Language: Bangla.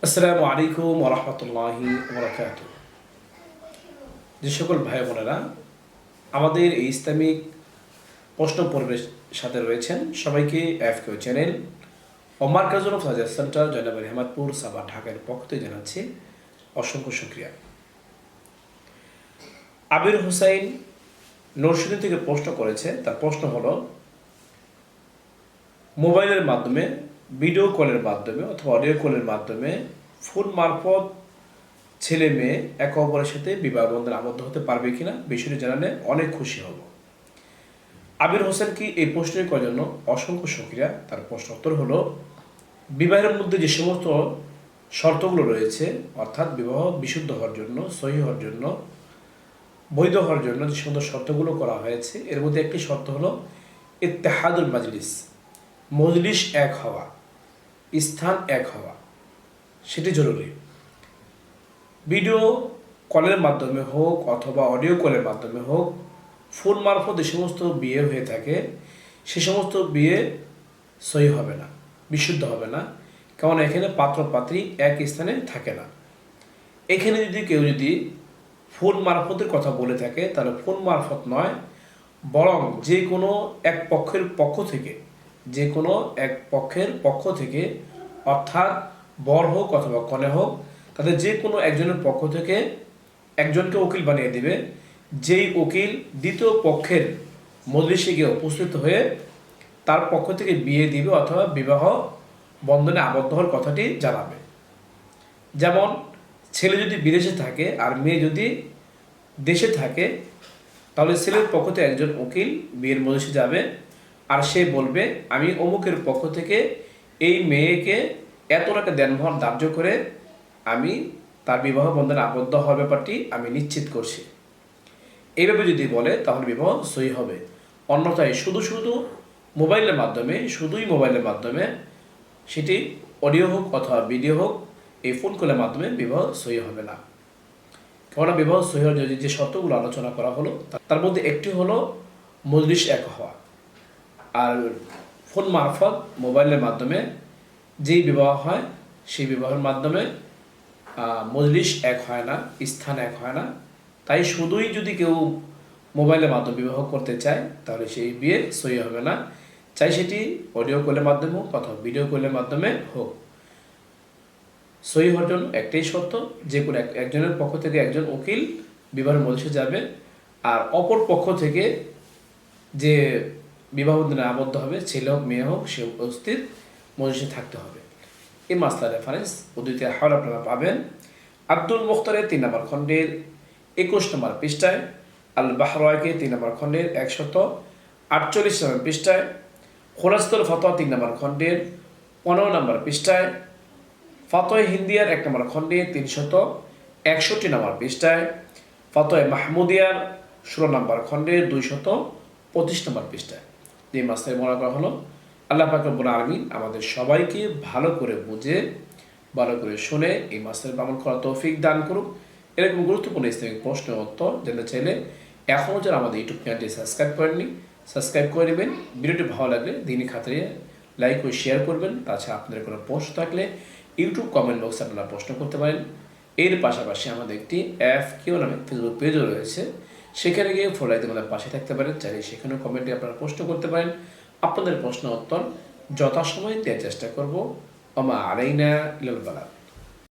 আসসালামু আলাইকুম ওয়া রাহমাতুল্লাহি ওয়া বারাকাতুহু। যে সকল ভাই বোনেরা আমাদের এই ইসলামিক প্রশ্ন পর্বের সাথে রয়েছেন সবাইকে এফকিউ চ্যানেল ও মার্কাজুল ফাজার সেন্টার জয়নাবাড়ি হেমাদপুর সাভার ঢাকার পক্ষ থেকে জানাচ্ছি অসংখ্য শুকরিয়া। আবির হুসাইন নরসিংদী থেকে প্রশ্ন করেছে, তার প্রশ্ন হলো মোবাইলের মাধ্যমে ভিডিও কলের মাধ্যমে অথবা অডিও কলের মাধ্যমে ফোন মারফত ছেলে মেয়ে একে অপরের সাথে বিবাহ বন্ধনে আবদ্ধ হতে পারবে কিনা বিষয়টি জানালে অনেক খুশি হব। আবির হোসেন কি এই প্রশ্নের করার জন্য অসংখ্য শুকরিয়া। তার প্রশ্ন উত্তর হলো, বিবাহের মধ্যে যে সমস্ত শর্তগুলো রয়েছে, অর্থাৎ বিবাহ বিশুদ্ধ হওয়ার জন্য, সহি হওয়ার জন্য, বৈধ হওয়ার জন্য যে সমস্ত শর্তগুলো করা হয়েছে, এর মধ্যে একটি শর্ত হলো ইত্তেহাদুল মাজলিস, মজলিস এক হওয়া, স্থান এক হওয়া, সেটি জরুরি। ভিডিও কলের মাধ্যমে হোক অথবা অডিও কলের মাধ্যমে হোক, ফোন মারফত যে সমস্ত বিয়ে হয়ে থাকে সে সমস্ত বিয়ে সহি হবে না, বিশুদ্ধ হবে না, কারণ এখানে পাত্র পাত্রী এক স্থানে থাকে না। এখানে কেউ ফোন মারফতের কথা বলে থাকে তাহলে ফোন মারফত নয়, বরং যে কোনো এক পক্ষের পক্ষ থেকে, যে কোনো এক পক্ষের পক্ষ থেকে, অর্থাৎ বর হোক অথবা কনে হোক, তাদের যে কোনো একজনের পক্ষ থেকে একজনকে উকিল বানিয়ে দিবে, যেই উকিল দ্বিতীয় পক্ষের মজলিসে গিয়ে উপস্থিত হয়ে তার পক্ষ থেকে বিয়ে দিবে অথবা বিবাহ বন্ধনে আবদ্ধ হওয়ার কথাটি জানাবে। যেমন ছেলে যদি বিদেশে থাকে আর মেয়ে যদি দেশে থাকে, তাহলে ছেলের পক্ষ থেকে একজন উকিল বিয়ের মজলিসে যাবে আর সে বলবে, আমি অমুকের পক্ষ থেকে এই মেয়েকে এত টাকা দেনমোহর ধার্য করে আমি তার বিবাহ বন্ধনে আবদ্ধ হওয়ার ব্যাপারটি আমি নিশ্চিত করছি। এইভাবে যদি বলে তাহলে বিবাহ সহি হবে। অন্যথায় শুধু শুধুই মোবাইলের মাধ্যমে, সেটি অডিও হোক অথবা ভিডিও হোক, এই ফোন কলের মাধ্যমে বিবাহ সহি হবে না। কেননা বিবাহ সহি হওয়ার যে শর্তগুলো আলোচনা করা হলো তার মধ্যে একটি হলো মজলিস এক হওয়া। আর ফোন মারফত মোবাইলের মাধ্যমে যেই বিবাহ হয় সেই বিবাহের মাধ্যমে মজলিস এক হয় না, স্থান এক হয় না। তাই শুধুই যদি কেউ মোবাইলের মাধ্যমে বিবাহ করতে চায় তাহলে সেই বিয়ে সহি হবে না, চাই সেটি অডিও কলের মাধ্যমে হোক অথবা ভিডিও কলের মাধ্যমে হোক। সহি হওয়ার জন্য একটাই শর্ত, যে কোনো একজনের পক্ষ থেকে একজন উকিল বিবাহের মজলিসে যাবে আর অপর পক্ষ থেকে যে বিবাহ বন্ধনে আবদ্ধ হবে, ছেলে হোক মেয়ে হোক, সে উপস্থিত মজলিসে থাকতে হবে। এই মাসলার রেফারেন্স উদ্ধৃতির হাওয়ালা আপনারা পাবেন আব্দুল মুখতারের 3 নম্বর খণ্ডের 21 নম্বর পৃষ্ঠায়, আল বাহরায়কে 3 নম্বর খণ্ডের 148 নম্বর পৃষ্ঠায়, খোলাসাতুল ফতোয়া 3 নম্বর খণ্ডের 15 নম্বর পৃষ্ঠায়, ফতোয়া হিন্দিয়ার 1 নম্বর খণ্ডের 361 নম্বর পৃষ্ঠায়, ফতোয়া মাহমুদিয়ার 16 নম্বর খণ্ডের 225 নম্বর পৃষ্ঠায়। যে মাসলায় বলা করা হলো, আল্লাহ পাক রব্বুল আলামিন আমাদের সবাইকে ভালো করে বুঝে, ভালো করে শুনে এই মাসলার আমল করার তৌফিক দান করুক। এরকম গুরুত্বপূর্ণ ইসলামিক প্রশ্ন উত্তর জানতে চাইলে এখনও যারা আমাদের ইউটিউব চ্যানেলটি সাবস্ক্রাইব করেননি, সাবস্ক্রাইব করে নেবেন। ভিডিওটি ভালো লাগলে দিনই খাতিরে লাইক ও শেয়ার করবেন। তাছাড়া আপনাদের কোনো প্রশ্ন থাকলে ইউটিউব কমেন্ট বক্সে আপনারা প্রশ্ন করতে পারেন। এর পাশাপাশি আমাদের একটি এফকিউ নামে ফেসবুক পেজও রয়েছে, সেখানে গিয়ে ফলো দিয়ে আমাদের পাশে থাকতে পারেন। চাইলে সেখানেও কমেন্টে আপনারা প্রশ্ন করতে পারেন। আপনাদের প্রশ্ন উত্তর যথাসময়ে দেওয়ার চেষ্টা করব। ওমা আলাইনা ইল্লাল বালাগ।